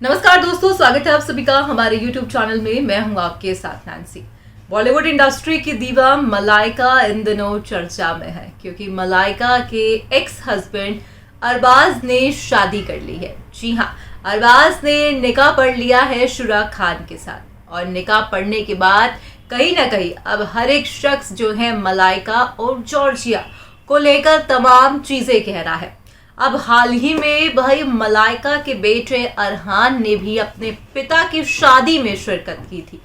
नमस्कार दोस्तों, स्वागत है आप सभी का हमारे YouTube चैनल में। मैं हूं आपके साथ नैन्सी। बॉलीवुड इंडस्ट्री की दीवा मलाइका इन दिनों चर्चा में है क्योंकि मलाइका के एक्स हस्बैंड अरबाज ने शादी कर ली है। जी हाँ, अरबाज ने निकाह पढ़ लिया है शुरा खान के साथ और निकाह पढ़ने के बाद कहीं ना कहीं अब हर एक शख्स जो है मलाइका और जॉर्जिया को लेकर तमाम चीजें कह रहा है। अब हाल ही में भाई मलाइका के बेटे अरहान ने भी अपने पिता की शादी में शिरकत की थी।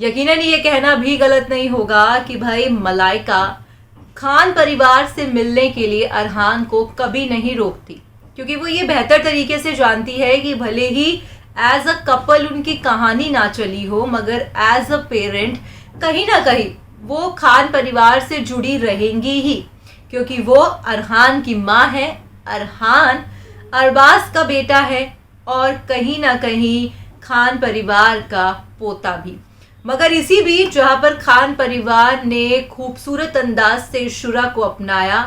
यकीनन ये कहना भी गलत नहीं होगा कि भाई मलाइका खान परिवार से मिलने के लिए अरहान को कभी नहीं रोकती, क्योंकि वो ये बेहतर तरीके से जानती है कि भले ही एज अ कपल उनकी कहानी ना चली हो, मगर एज अ पेरेंट कहीं ना कहीं वो खान परिवार से जुड़ी रहेंगी ही, क्योंकि वो अरहान की माँ है। अरहान अरबाज का बेटा है और कहीं ना कहीं खान परिवार का पोता भी। मगर इसी बीच जहां पर खान परिवार ने खूबसूरत अंदाज से शुरा को अपनाया,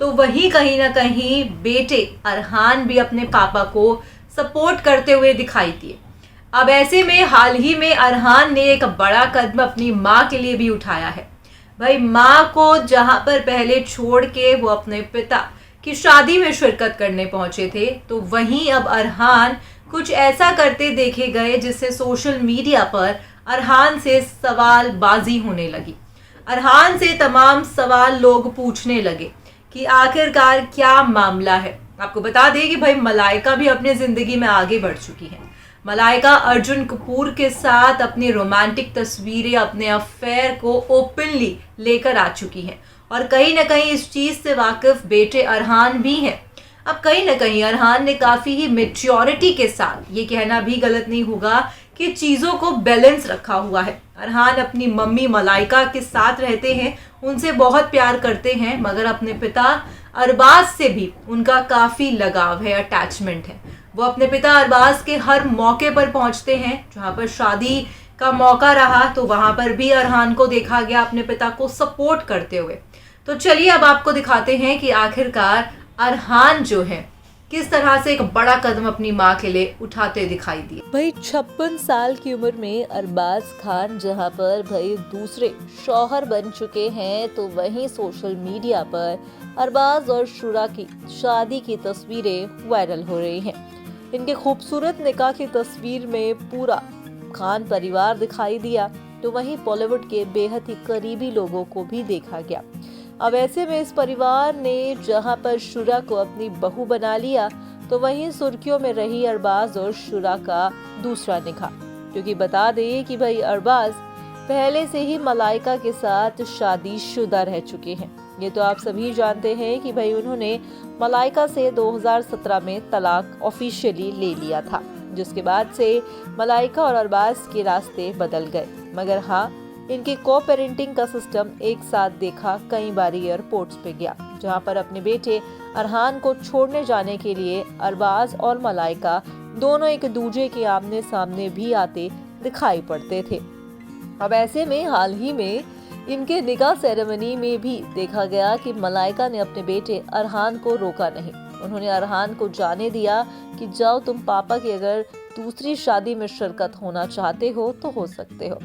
तो वहीं कहीं ना कहीं बेटे अरहान भी अपने पापा को सपोर्ट करते हुए दिखाई दिए। अब ऐसे में हाल ही में अरहान ने एक बड़ा कदम अपनी माँ के लिए भी उठाया है। भाई माँ को जहां पर पहले छोड़ के वो अपने पिता की शादी में शिरकत करने पहुंचे थे, तो वहीं अब अरहान कुछ ऐसा करते देखे गए जिससे सोशल मीडिया पर अरहान से सवालबाजी होने लगी। अरहान से तमाम सवाल लोग पूछने लगे कि आखिरकार क्या मामला है। आपको बता दें कि भाई मलाइका भी अपनी जिंदगी में आगे बढ़ चुकी है। मलाइका अर्जुन कपूर के साथ अपनी रोमांटिक तस्वीरें, अपने अफेयर को ओपनली लेकर आ चुकी हैं और कहीं ना कहीं इस चीज से वाकिफ बेटे अरहान भी हैं। अब कहीं ना कहीं अरहान ने काफी ही मेच्योरिटी के साथ, ये कहना भी गलत नहीं होगा कि चीजों को बैलेंस रखा हुआ है। अरहान अपनी मम्मी मलाइका के साथ रहते हैं, उनसे बहुत प्यार करते हैं, मगर अपने पिता अरबाज से भी उनका काफी लगाव है, अटैचमेंट है। वो अपने पिता अरबाज के हर मौके पर पहुंचते हैं। जहां पर शादी का मौका रहा तो वहां पर भी अरहान को देखा गया अपने पिता को सपोर्ट करते हुए। तो चलिए अब आपको दिखाते हैं कि आखिरकार अरहान जो है किस तरह से एक बड़ा कदम अपनी माँ के लिए उठाते दिखाई दिए। भाई 56 साल की उम्र में अरबाज खान जहां पर भाई दूसरे शौहर बन चुके हैं, तो वहीं सोशल मीडिया पर अरबाज और शुरा की शादी की तस्वीरें वायरल हो रही हैं। इनके खूबसूरत निकाह की तस्वीर में पूरा खान परिवार दिखाई दिया, तो वहीं बॉलीवुड के बेहद ही करीबी लोगों को भी देखा गया। अब ऐसे में इस परिवार ने जहां पर शुरा को अपनी बहू बना लिया, तो वहीं सुर्खियों में रही अरबाज और शुरा का दूसरा निकाह। क्योंकि बता दें कि भाई अरबाज पहले से ही मलाइका के साथ शादीशुदा रह चुके हैं। ये तो आप सभी जानते हैं कि भाई उन्होंने मलाइका से 2017 में तलाक ऑफिशियली ले लिया था, जिसके बाद से मलाइका और अरबाज के रास्ते बदल गए। मगर हाँ, इनके को पेरेंटिंग का सिस्टम एक साथ देखा कई बार एयरपोर्ट्स पे गया, जहां पर अपने बेटे अरहान को छोड़ने जाने के लिए अरबाज और मलाइका दोनों एक दूसरे के आमने सामने भी आते दिखाई पड़ते थे। अब ऐसे में हाल ही में इनके निकाह सेरेमनी में भी देखा गया कि मलाइका ने अपने बेटे अरहान को रोका नहीं। उन्होंने अरहान को जाने दिया कि जाओ, तुम पापा की अगर दूसरी शादी में शिरकत होना चाहते हो तो हो सकते हो।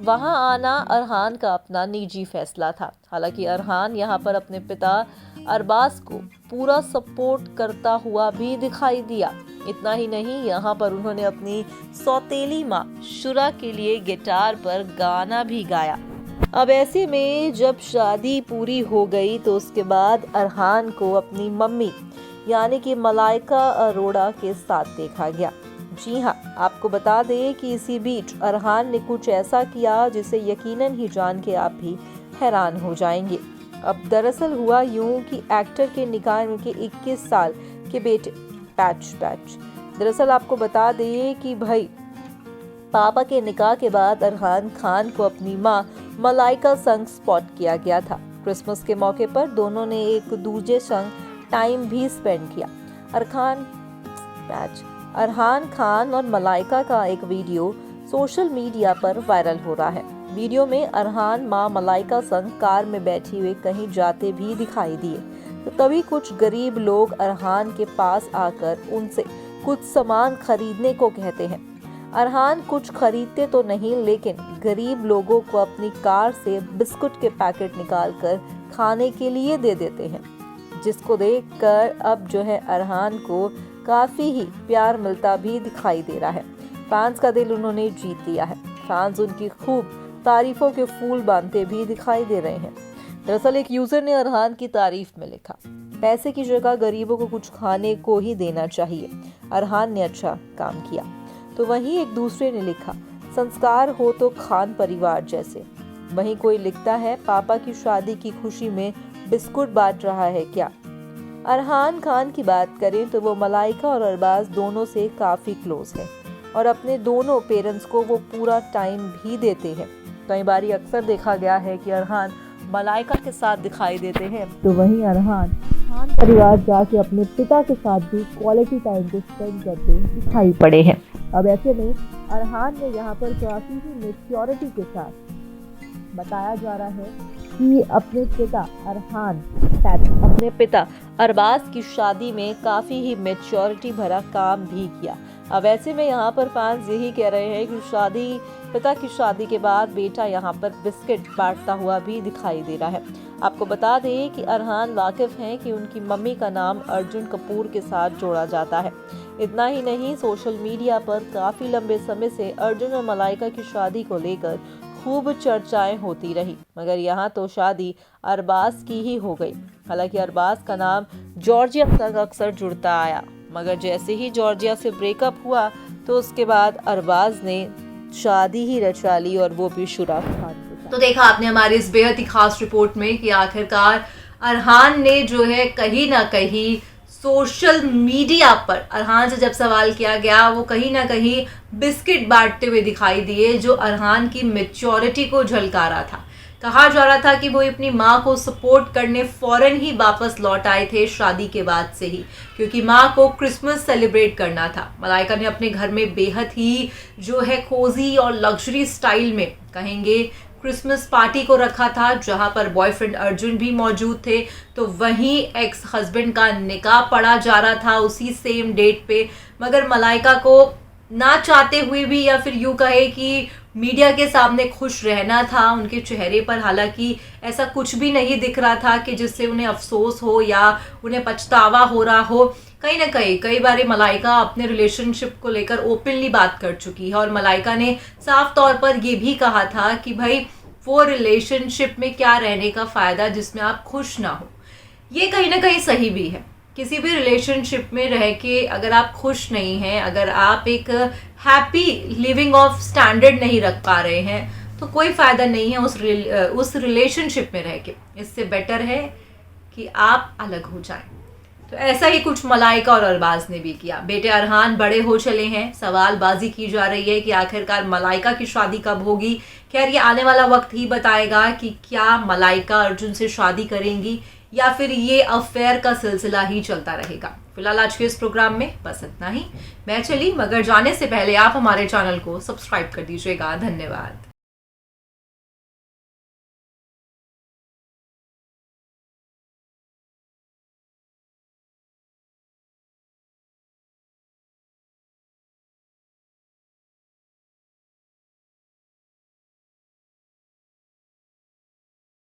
वहां आना अरहान का अपना निजी फैसला था। हालांकि अरहान यहां पर अपने पिता अरबाज को पूरा सपोर्ट करता हुआ भी दिखाई दिया। इतना ही नहीं, यहाँ पर उन्होंने अपनी सौतेली माँ शुरा के लिए गिटार पर गाना भी गाया। अब ऐसे में जब शादी पूरी हो गई, तो उसके बाद अरहान को अपनी मम्मी यानी कि मलाइका अरोड़ा के साथ देखा गया। जी हाँ, आपको बता दें कि इसी बीच अरहान ने कुछ ऐसा किया जिसे यकीनन ही जान के आप भी हैरान हो जाएंगे। अब दरअसल हुआ यूं कि एक्टर के निकाह में के 21 साल के बेटे पैच दरअसल आपको बता दें कि भाई पापा के निकाह के बाद अरहान खान को अपनी माँ मलाइका संग स्पॉट किया गया था। क्रिसमस के मौके पर दोनों ने एक दूसरे संग टाइम भी स्पेंड किया। अरहान खान और मलाइका का एक वीडियो सोशल मीडिया पर वायरल हो रहा है। वीडियो में अरहान माँ मलाइका संग कार में बैठी हुए कहीं जाते भी दिखाई दिए। तो तभी कुछ गरीब लोग अरहान के पास आकर उनसे कुछ सामान खरीदने को कहते हैं। अरहान कुछ खरीदते तो नहीं, लेकिन गरीब लोगों को अपनी कार से बिस्कुट के पैकेट निकालकर खाने के लिए दे देते हैं, जिसको देखकर अब जो है अरहान को काफ़ी ही प्यार मिलता भी दिखाई दे रहा है। फैंस का दिल उन्होंने जीत लिया है। फैंस उनकी खूब तारीफों के फूल बांधते भी दिखाई दे रहे हैं। दरअसल एक यूजर ने अरहान की तारीफ में लिखा, पैसे की जगह गरीबों को कुछ खाने को ही देना चाहिए, अरहान ने अच्छा काम किया। तो वहीं एक दूसरे ने लिखा, संस्कार हो तो खान परिवार जैसे। वहीं कोई लिखता है, पापा की शादी की खुशी में बिस्कुट बांट रहा है क्या। अरहान खान की बात करें तो वो मलाइका और अरबाज दोनों से काफ़ी क्लोज है और अपने दोनों पेरेंट्स को वो पूरा टाइम भी देते हैं। कई बार अक्सर देखा गया है कि अरहान मलाइका के साथ दिखाई देते हैं, तो वहीं अरहान खान परिवार जाके अपने पिता के साथ भी क्वालिटी टाइम को स्पेंड करते दिखाई पड़े हैं। अब ऐसे में अरहान ने यहाँ पर काफ़ी ही मैच्योरिटी के साथ बताया जा रहा है कि अपने पिता अरबाज की शादी में काफ़ी ही मैच्योरिटी भरा काम भी किया। अब ऐसे में यहाँ पर फैंस यही कह रहे हैं कि पिता की शादी के बाद बेटा यहाँ पर बिस्किट बांटता हुआ भी दिखाई दे रहा है। आपको बता दें कि अरहान वाकिफ हैं कि उनकी मम्मी का नाम अर्जुन कपूर के साथ जोड़ा जाता है। इतना ही नहीं, सोशल मीडिया पर काफ़ी लंबे समय से अर्जुन और मलाइका की शादी को लेकर खूब चर्चाएं होती रही, मगर यहाँ तो शादी अरबाज की ही हो गई। हालांकि अरबाज का नाम जॉर्जिया तक अक्सर जुड़ता आया, मगर जैसे ही जॉर्जिया से ब्रेकअप हुआ तो उसके बाद अरबाज ने शादी ही रचा ली, और वो भी शुरा खान के साथ। तो देखा आपने हमारी इस बेहद ही खास रिपोर्ट में कि आखिरकार अरहान ने जो है कहीं ना कहीं सोशल मीडिया पर अरहान से जब सवाल किया गया, वो कहीं ना कहीं बिस्किट बांटते हुए दिखाई दिए, जो अरहान की मैच्योरिटी को झलका रहा था। कहा जा रहा था कि वो अपनी माँ को सपोर्ट करने फौरन ही वापस लौट आए थे शादी के बाद से ही, क्योंकि माँ को क्रिसमस सेलिब्रेट करना था। मलाइका ने अपने घर में बेहद ही जो है कोजी और लग्जरी स्टाइल में कहेंगे क्रिसमस पार्टी को रखा था, जहां पर बॉयफ्रेंड अर्जुन भी मौजूद थे। तो वहीं एक्स हस्बैंड का निकाह पड़ा जा रहा था उसी सेम डेट पे, मगर मलाइका को ना चाहते हुए भी, या फिर यूँ कहे कि मीडिया के सामने खुश रहना था। उनके चेहरे पर हालांकि ऐसा कुछ भी नहीं दिख रहा था कि जिससे उन्हें अफसोस हो या उन्हें पछतावा हो रहा हो। कहीं ना कहीं कई बार मलाइका अपने रिलेशनशिप को लेकर ओपनली बात कर चुकी है, और मलाइका ने साफ तौर पर ये भी कहा था कि भाई वो रिलेशनशिप में क्या रहने का फ़ायदा जिसमें आप खुश ना हो। ये कहीं ना कहीं सही भी है। किसी भी रिलेशनशिप में रह के अगर आप खुश नहीं हैं, अगर आप एक हैप्पी लिविंग ऑफ स्टैंडर्ड नहीं रख पा रहे हैं, तो कोई फ़ायदा नहीं है उस रिलेशनशिप में रह के। इससे बेटर है कि आप अलग हो जाएं। तो ऐसा ही कुछ मलाइका और अरबाज ने भी किया। बेटे अरहान बड़े हो चले हैं, सवालबाजी की जा रही है कि आखिरकार मलाइका की शादी कब होगी। खैर ये आने वाला वक्त ही बताएगा कि क्या मलाइका अर्जुन से शादी करेंगी या फिर ये अफेयर का सिलसिला ही चलता रहेगा। फिलहाल आज के इस प्रोग्राम में बस इतना ही। मैं चली, मगर जाने से पहले आप हमारे चैनल को सब्सक्राइब कर दीजिएगा। धन्यवाद।